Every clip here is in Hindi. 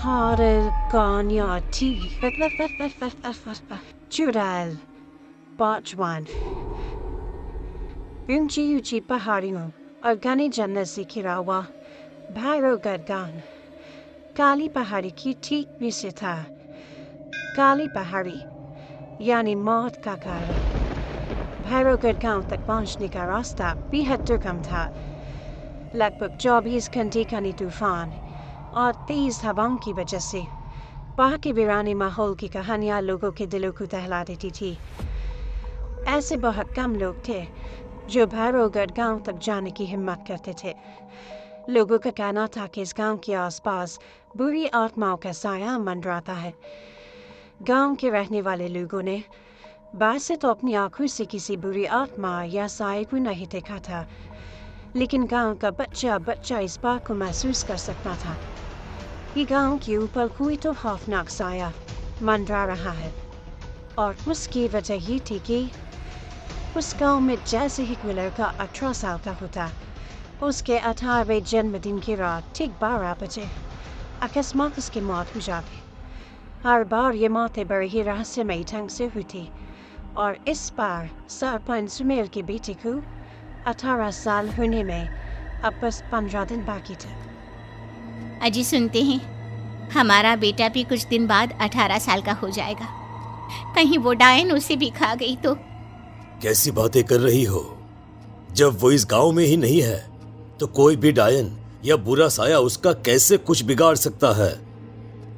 harder Ganyati Judal Bachwan Bunchi Uchi Paharingo Organi Janasi Kirawa Bhairo Gadgan Kali Pahari Kiti Visita Kali Pahari Yani Maut Kakara Bhairo Gadgan Tak Banshni Karasta Bihat Durkamta लगभग 24 घंटे का तूफान और तेज हवाओं की वजह से वहाँ के वीरानी माहौल की कहानियाँ लोगों के दिलों को दहला देती थी। ऐसे बहुत कम लोग थे जो भैरवगढ़ गांव तक जाने की हिम्मत करते थे। लोगों का कहना था कि इस गांव के आसपास बुरी आत्माओं का साया मंडराता है। गांव के रहने वाले लोगों ने वैसे तो अपनी आंखों से किसी बुरी आत्मा या साये को नहीं देखा था, लेकिन गांव का बच्चा इस बात को महसूस कर सकता था कि गांव के ऊपर कोई तो खौफनाक साया मंडरा रहा है। और उसकी वजह ये थी कि उस गांव में जैसे ही कोई लड़का 18 साल का होता, उसके 18वें जन्मदिन की रात ठीक 12 बजे अकस्मात उसकी मौत हो जाती। हर बार ये मौतें बड़े ही रहस्यमयी ढंग से हुई और इस बार सरपंच सुमेर की बेटी को 18 साल होने में अब बस 15 दिन बाकी थे। अजी सुनते हैं, हमारा बेटा भी कुछ दिन बाद 18 साल का हो जाएगा। कहीं वो डायन उसे भी खा गई तो? कैसी बातें कर रही हो? जब वो इस गांव में ही नहीं है तो कोई भी डायन या बुरा साया उसका कैसे कुछ बिगाड़ सकता है?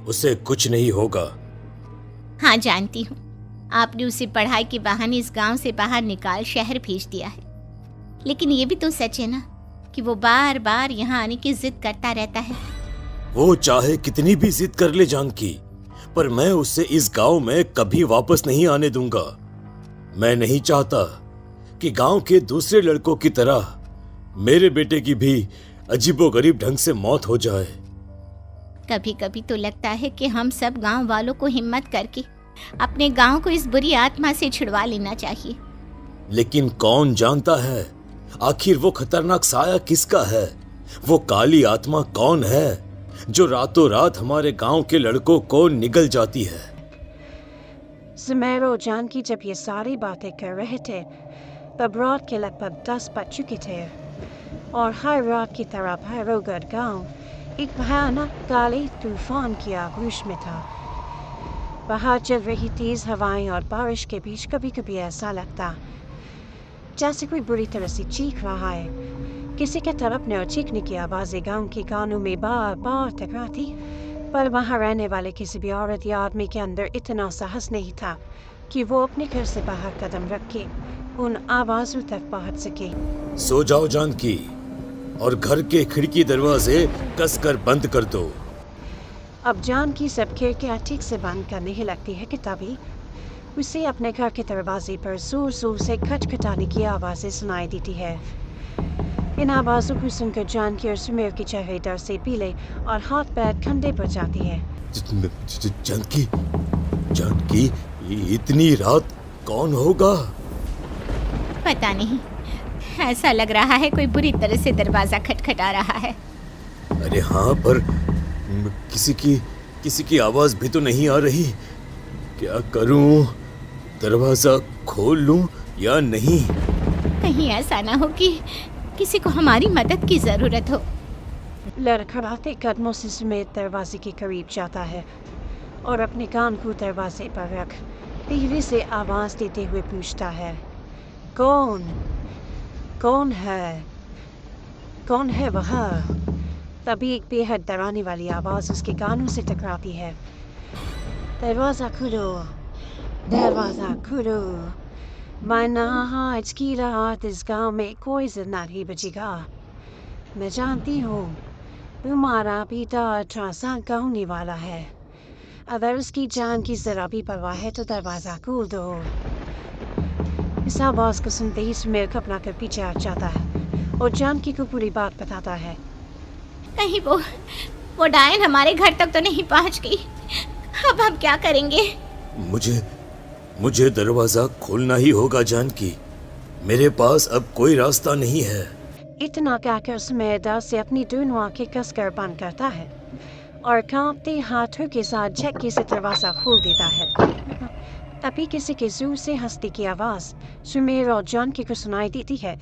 उसे कुछ नहीं होगा। हाँ जानती हूँ, आपने उसे पढ़ाई के बहाने इस गांव से बाहर निकाल शहर भेज दिया है, लेकिन ये भी तो सच है ना कि वो बार बार यहाँ आने की जिद करता रहता है। वो चाहे कितनी भी जिद कर ले जानकी, पर मैं उसे इस गांव में कभी वापस नहीं आने दूंगा। मैं नहीं चाहता कि गांव के दूसरे लड़कों की तरह मेरे बेटे की भी अजीबोगरीब ढंग से मौत हो जाए। कभी कभी तो लगता है कि हम सब गांव वालों को हिम्मत करके अपने गांव को इस बुरी आत्मा से छुड़वा लेना चाहिए। लेकिन कौन जानता है आखिर वो खतरनाक साया किसका है? वो काली आत्मा कौन है जो रातों रात हमारे गांव के लड़कों को निगल जाती है? सुमेर और जानकी जब ये सारी बातें कर रहे थे तब रात के लगभग 10 बज चुके थे और हर रात की तरह भैरवगढ़ गांव एक भयानक काले तूफान की आगोश में था। बाहर चल रही तेज हवाएं और बारिश के बीच कभी कभी ऐसा लगता जैसे कोई बुरी तरह से चीख रहा है। किसी के तड़पने और चीखने की आवाज़ें गांव के कानों में बार बार टकराती, पर वहाँ रहने वाले किसी भी औरत या आदमी के अंदर इतना साहस नहीं था कि वो अपने घर से बाहर कदम रख के उन आवाज़ों तक पहुँच सके। सो जाओ जानकी और घर के खिड़की दरवाजे कसकर बंद कर दो। अब जानकी सब खिड़कियाँ ठीक से बंद करने ही लगती है कि तभी उसे अपने घर के दरवाजे पर जोर जोर से खटखटाने की आवाज़ें सुनाई देती है। इन आवाज़ों को सुनकर जानकी और सुमेर के चेहरे डर से पीले और हाथ पैर ठंडे पड़ जाती है। जानकी इतनी रात कौन होगा? पता नहीं, ऐसा लग रहा है कोई बुरी तरह से दरवाजा खटखटा रहा है। अरे हाँ, पर किसी की आवाज़ भी तो नहीं आ रही। क्या करूं? दरवाजा खोल लूं या नहीं? कहीं ऐसा ना हो कि किसी को हमारी मदद की जरूरत हो। लड़खड़ाते कदमों से सुमेर दरवाजे के करीब जाता है और अपने कान को दरवाजे पर रख धीरे से आवाज़ देते हुए पूछता है, कौन है वह? तभी एक बेहद डराने वाली आवाज़ उसके कानों से टकराती है। दरवाज़ा खोलो। मैं आज की रात इस गांव में कोई जिंदा नहीं बचेगा। मैं जानती हूँ तुम्हारा पिता 18 साल का होने वाला है। अगर उसकी जान की जरा भी परवाह है तो दरवाज़ा खोल दो। इस आवाज़ को सुनते ही सुमेर घबरा कर पीछे हट जाता है और जानकी को पूरी बात बताता है। कहीं वो डायन हमारे घर तक तो नहीं पहुंच गई? अब हम क्या करेंगे? मुझे दरवाजा खोलना ही होगा जानकी। मेरे पास अब कोई रास्ता नहीं है। इतना कहकर सुमेर डर से अपनी दोनों आंखें कसकर बंद करता है और कांपते हाथों के साथ झटके से दरवाजा खोल देता है। तभी किसी के जोर से हंसने की आवाज सुमेर और जॉन की को सुनाई देती है।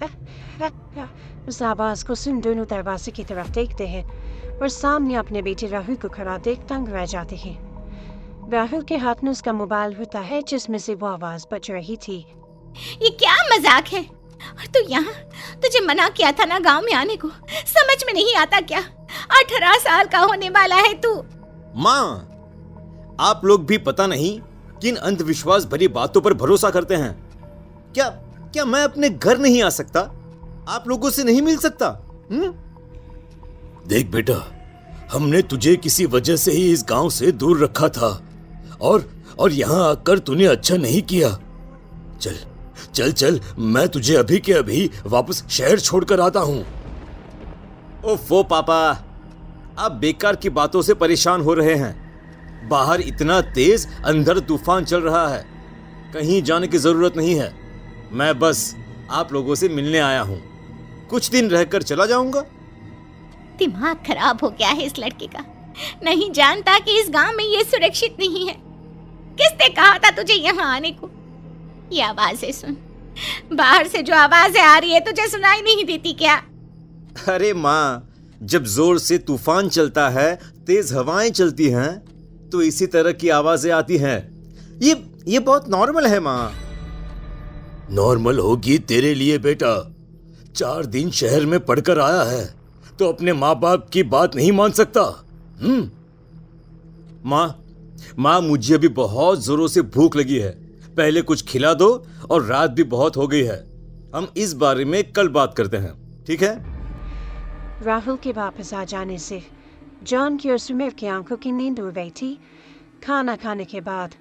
उस आवाज को सुन दोनों दरवाजे की तरफ देखते हैं और सामने अपने बेटे राहुल को खड़ा देख तंग रह जाते हैं। राहुल के हाथ में उसका मोबाइल होता है जिसमें से वो आवाज बज रही थी। ये क्या मजाक है? और तू यहाँ, तुझे मना किया था ना गांव में आने को, समझ में नहीं आता क्या? 18 साल का होने वाला है तू। माँ, आप लोग भी पता नहीं किन अंधविश्वास भरी बातों पर भरोसा करते हैं। क्या मैं अपने घर नहीं आ सकता? आप लोगों से नहीं मिल सकता? देख बेटा, हमने तुझे किसी वजह से ही इस गांव से दूर रखा था और यहाँ आकर तूने अच्छा नहीं किया। चल चल चल, मैं तुझे अभी के अभी वापस शहर छोड़कर आता हूँ। ओफो पापा, आप बेकार की बातों से परेशान हो रहे हैं। बाहर इतना तेज अंधर तूफान चल रहा है, कहीं जाने की जरूरत नहीं है। मैं बस आप लोगों से मिलने आया हूँ, कुछ दिन रहकर चला जाऊंगा। दिमाग खराब हो गया है इस लड़के का, नहीं जानता कि इस गांव में ये सुरक्षित नहीं है। किसने कहा था तुझे यहाँ आने को? ये आवाजें सुन, बाहर से जो आवाजें आ रही है तुझे सुनाई नहीं देती क्या? अरे माँ, जब जोर से तूफान चलता है, तेज हवाएं चलती हैं, तो इसी तरह की आवाजें आती हैं। ये बहुत नॉर्मल है माँ। नॉर्मल होगी तेरे लिए बेटा। 4 दिन शहर में पढ़कर आया है तो अपने माँ बाप की बात नहीं मान सकता। माँ, मुझे अभी बहुत जोरों से भूख लगी है, पहले कुछ खिला दो, और रात भी बहुत हो गई है। हम इस बारे में कल बात करते हैं, ठीक है? राहुल के वापस आ जाने से जॉन की और सुमेर की आंखों की नींद उड़ गई थी। खाना खाने के बाद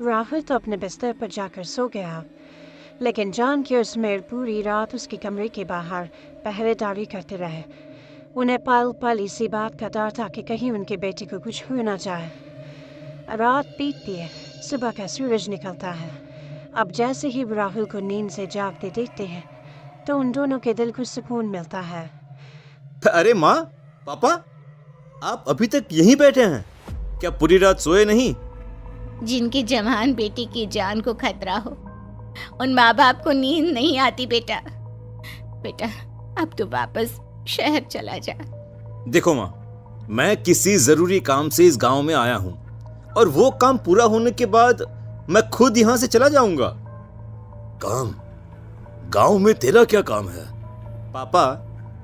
राहुल तो अपने बिस्तर पर जाकर सो गया, लेकिन जॉन की और सुमेर पूरी रात उसके कमरे के बाहर पहरेदारी करते रहे। उन्हें पल पल इसी बात का डर था कि कहीं उनके बेटे को कुछ हो ना जाए। रात बीतती है, सुबह का सूरज निकलता है। अब जैसे ही राहुल को नींद से जागते देखते हैं तो उन दोनों के दिल को सुकून मिलता है। अरे माँ, पापा, आप अभी तक यहीं बैठे हैं? क्या पूरी रात सोए नहीं? जिनकी जवान बेटी की जान को खतरा हो, उन माँ बाप को नींद नहीं आती बेटा। अब तो वापस शहर चला जा। देखो माँ, मैं किसी जरूरी काम से इस गांव में आया हूँ, और वो काम पूरा होने के बाद मैं खुद यहाँ से चला जाऊंगा। काम? गांव में तेरा क्या काम है? पापा,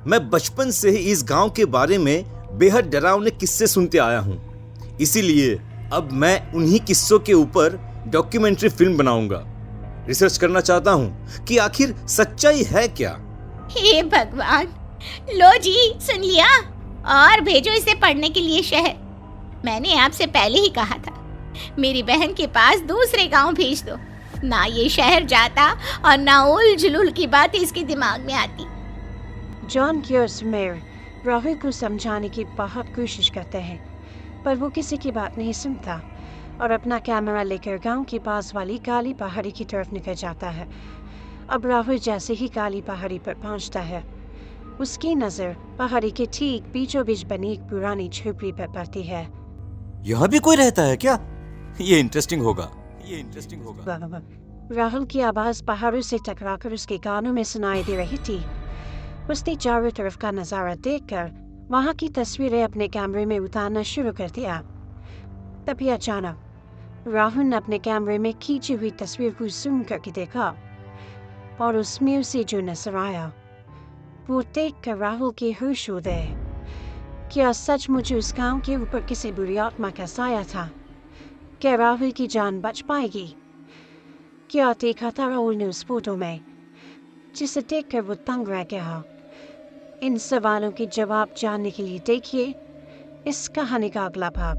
मैं बचपन से ही इस गांव के बारे में बेहद डरावने किस्से सुनते आया हूँ, इसीलिए अब मैं उन्हीं किस्सों के ऊपर डॉक्यूमेंट्री फिल्म बनाऊंगा। रिसर्च करना चाहता हूँ कि आखिर सच्चाई है क्या। हे भगवान, लो जी, सुन लिया, और भेजो इसे पढ़ने के लिए शहर। मैंने आपसे पहले ही कहा था, मेरी बहन के पास दूसरे गांव भेज दो। ना ये शहर जाता और ना उल जुलूल की बात इसके दिमाग में आती। जॉन की और सुमेर राहुल को समझाने की बहुत कोशिश करते हैं, पर वो किसी की बात नहीं सुनता और अपना कैमरा लेकर गांव के पास वाली काली पहाड़ी की तरफ निकल जाता है। अब राहुल जैसे ही काली पहाड़ी पर पहुंचता है, उसकी नजर पहाड़ी के ठीक बीचों बीच बनी एक पुरानी झोपड़ी पर पड़ती है। यहाँ भी कोई रहता है क्या? ये इंटरेस्टिंग होगा। राहुल की आवाज पहाड़ों से टकराकर उसके कानों में सुनाई दे रही थी। उसने चारों तरफ का नजारा देखकर वहां की तस्वीरें अपने कैमरे में उतारना शुरू कर दिया। तभी अचानक राहुल ने अपने कैमरे में खींची हुई तस्वीर को जूम करके देखा, और उसमें उसे जो नजर आया वो देखकर राहुल के होश उड़ गए। क्या सचमुच उस गांव के ऊपर किसी बुरी आत्मा का साया था? क्या राहुल की जान बच पाएगी? क्या देखा था राहुल ने उस फोटो में जिसे देखकर वो तंग रह गया? इन सवालों के जवाब जानने के लिए देखिए इस कहानी का अगला भाग।